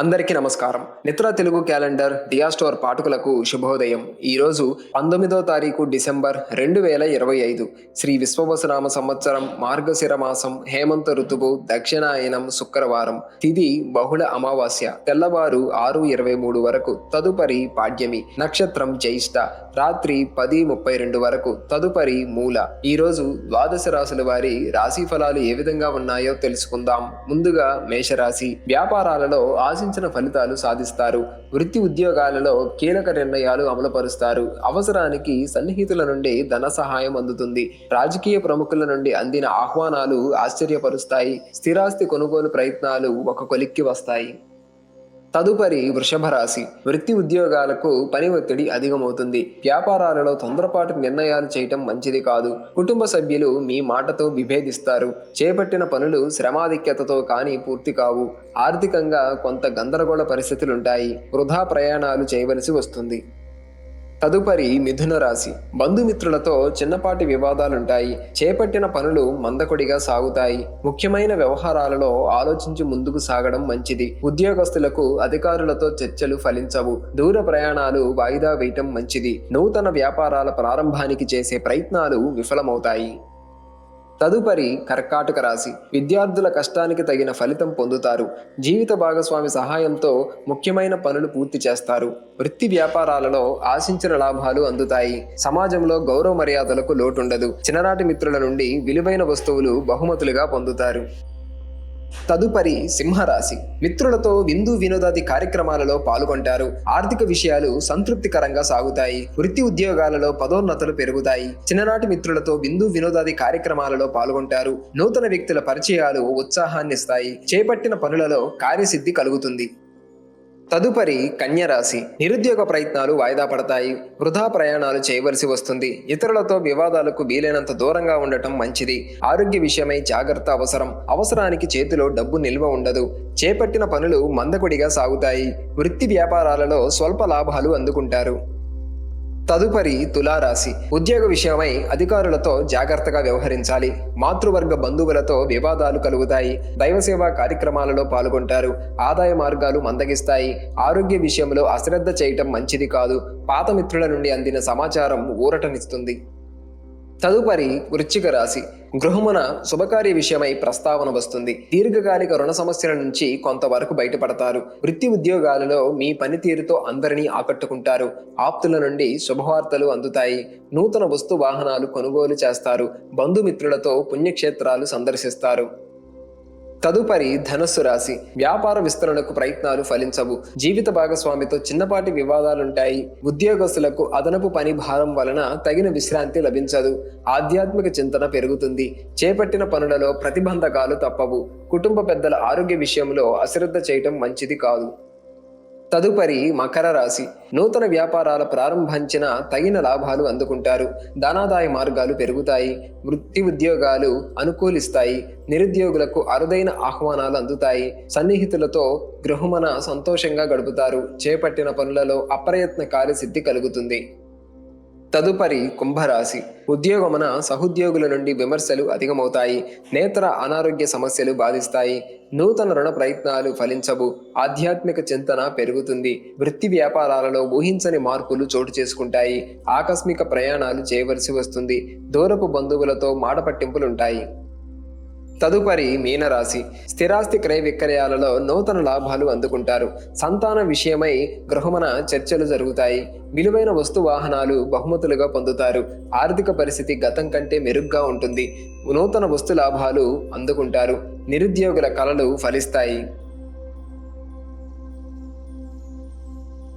అందరికీ నమస్కారం. నిత్ర Telugu calendar డియా store పాఠకులకు శుభోదయం. ఈరోజు 19వ తారీఖు డిసెంబర్ 2025 శ్రీ విశ్వవసునామ సంవత్సరం మార్గశిర మాసం హేమంత ఋతువు దక్షిణాయనం శుక్రవారం. తిథి బహుళ అమావాస్య. తెల్లవారు 6:23 వరకు. తదుపరి పాడ్యమి. నక్షత్రం జ్యేష్ఠ. రాత్రి 10:32 వరకు. తదుపరి మూల. ఈరోజు ద్వాదశ రాశుల వారి రాశి ఫలాలు ఏ విధంగా ఉన్నాయో తెలుసుకుందాం. ముందుగా మేషరాశి. వ్యాపారాలలో ఆశించిన ఫలితాలు సాధిస్తారు. వృత్తి ఉద్యోగాలలో కీలక నిర్ణయాలు అమలుపరుస్తారు. అవసరానికి సన్నిహితుల నుండి ధన సహాయం అందుతుంది. రాజకీయ ప్రముఖుల నుండి అందిన ఆహ్వానాలు ఆశ్చర్యపరుస్తాయి. స్థిరాస్తి కొనుగోలు ప్రయత్నాలు ఒక కొలిక్కి వస్తాయి. తదుపరి వృషభ రాశి. వృత్తి ఉద్యోగాలకు పని ఒత్తిడి అధికమవుతుంది. వ్యాపారాలలో తొందరపాటు నిర్ణయాలు చేయటం మంచిది కాదు. కుటుంబ సభ్యులు మీ మాటతో విభేదిస్తారు. చేపట్టిన పనులు శ్రమాధిక్యతతో కానీ పూర్తి కావు. ఆర్థికంగా కొంత గందరగోళ పరిస్థితులుంటాయి. వృధా ప్రయాణాలు చేయవలసి వస్తుంది. తదుపరి మిథున రాశి. బంధుమిత్రులతో చిన్నపాటి వివాదాలుంటాయి. చేపట్టిన పనులు మందకొడిగా సాగుతాయి. ముఖ్యమైన వ్యవహారాలలో ఆలోచించి ముందుకు సాగడం మంచిది. ఉద్యోగస్తులకు అధికారులతో చర్చలు ఫలించవు. దూర ప్రయాణాలు వాయిదా వేయటం మంచిది. నూతన వ్యాపారాల ప్రారంభానికి చేసే ప్రయత్నాలు విఫలమవుతాయి. తదుపరి కర్కాటక రాశి. విద్యార్థుల కష్టానికి తగిన ఫలితం పొందుతారు. జీవిత భాగస్వామి సహాయంతో ముఖ్యమైన పనులు పూర్తి చేస్తారు. వృత్తి వ్యాపారాలలో ఆశించిన లాభాలు అందుతాయి. సమాజంలో గౌరవ మర్యాదలకు లోటుండదు. చిన్ననాటి మిత్రుల నుండి విలువైన వస్తువులు బహుమతులుగా పొందుతారు. తదుపరి సింహరాశి. మిత్రులతో విందు వినోదాది కార్యక్రమాలలో పాల్గొంటారు. ఆర్థిక విషయాలు సంతృప్తికరంగా సాగుతాయి. వృత్తి ఉద్యోగాలలో పదోన్నతులు పెరుగుతాయి. చిన్ననాటి మిత్రులతో విందు వినోదాది కార్యక్రమాలలో పాల్గొంటారు. నూతన వ్యక్తుల పరిచయాలు ఉత్సాహాన్నిస్తాయి. చేపట్టిన పనులలో కార్యసిద్ధి కలుగుతుంది. తదుపరి కన్యరాశి. నిరుద్యోగ ప్రయత్నాలు వాయిదా పడతాయి. వృధా ప్రయాణాలు చేయవలసి వస్తుంది. ఇతరులతో వివాదాలకు వీలైనంత దూరంగా ఉండటం మంచిది. ఆరోగ్య విషయమై జాగ్రత్త అవసరం. అవసరానికి చేతిలో డబ్బు నిల్వ ఉండదు. చేపట్టిన పనులు మందకొడిగా సాగుతాయి. వృత్తి వ్యాపారాలలో స్వల్ప లాభాలు అందుకుంటారు. తదుపరి తులారాశి. ఉద్యోగ విషయమై అధికారులతో జాగ్రత్తగా వ్యవహరించాలి. మాతృవర్గ బంధువులతో వివాదాలు కలుగుతాయి. దైవసేవా కార్యక్రమాలలో పాల్గొంటారు. ఆదాయ మార్గాలు మందగిస్తాయి. ఆరోగ్య విషయంలో అశ్రద్ధ చేయటం మంచిది కాదు. పాత మిత్రుల నుండి అందిన సమాచారం ఊరటనిస్తుంది. తదుపరి వృశ్చిక రాశి. గృహమున శుభకార్య విషయమై ప్రస్తావన వస్తుంది. దీర్ఘకాలిక రుణ సమస్యల నుంచి కొంతవరకు బయటపడతారు. వృత్తి ఉద్యోగాలలో మీ పనితీరుతో అందరినీ ఆకట్టుకుంటారు. ఆప్తుల నుండి శుభవార్తలు అందుతాయి. నూతన వస్తు వాహనాలు కొనుగోలు చేస్తారు. బంధుమిత్రులతో పుణ్యక్షేత్రాలు సందర్శిస్తారు. తదుపరి ధనుస్సు రాశి. వ్యాపార విస్తరణకు ప్రయత్నాలు ఫలించవు. జీవిత భాగస్వామితో చిన్నపాటి వివాదాలుంటాయి. ఉద్యోగస్తులకు అదనపు పని భారం వలన తగిన విశ్రాంతి లభించదు. ఆధ్యాత్మిక చింతన పెరుగుతుంది. చేపట్టిన పనులలో ప్రతిబంధకాలు తప్పవు. కుటుంబ పెద్దల ఆరోగ్య విషయంలో అశ్రద్ధ చేయటం మంచిది కాదు. తదుపరి మకర రాశి. నూతన వ్యాపారాల ప్రారంభించిన తగిన లాభాలు అందుకుంటారు. ధనాదాయ మార్గాలు పెరుగుతాయి. వృత్తి ఉద్యోగాలు అనుకూలిస్తాయి. నిరుద్యోగులకు అరుదైన ఆహ్వానాలు అందుతాయి. సన్నిహితులతో గృహమున సంతోషంగా గడుపుతారు. చేపట్టిన పనులలో అప్రయత్న కార్యసిద్ధి కలుగుతుంది. తదుపరి కుంభరాశి. ఉద్యోగమున సహోద్యోగుల నుండి విమర్శలు అధికమవుతాయి. నేత్ర అనారోగ్య సమస్యలు బాధిస్తాయి. నూతన రుణ ప్రయత్నాలు ఫలించవు. ఆధ్యాత్మిక చింతన పెరుగుతుంది. వృత్తి వ్యాపారాలలో ఊహించని మార్పులు చోటు చేసుకుంటాయి. ఆకస్మిక ప్రయాణాలు చేయవలసి వస్తుంది. దూరపు బంధువులతో మాట పట్టింపులుంటాయి. తదుపరి మీనరాశి. స్థిరాస్తి క్రయ విక్రయాలలో నూతన లాభాలు అందుకుంటారు. సంతాన విషయమై గృహమున చర్చలు జరుగుతాయి. విలువైన వస్తు వాహనాలు బహుమతులుగా పొందుతారు. ఆర్థిక పరిస్థితి గతం కంటే మెరుగ్గా ఉంటుంది. నూతన వస్తు లాభాలు అందుకుంటారు. నిరుద్యోగుల కలలు ఫలిస్తాయి.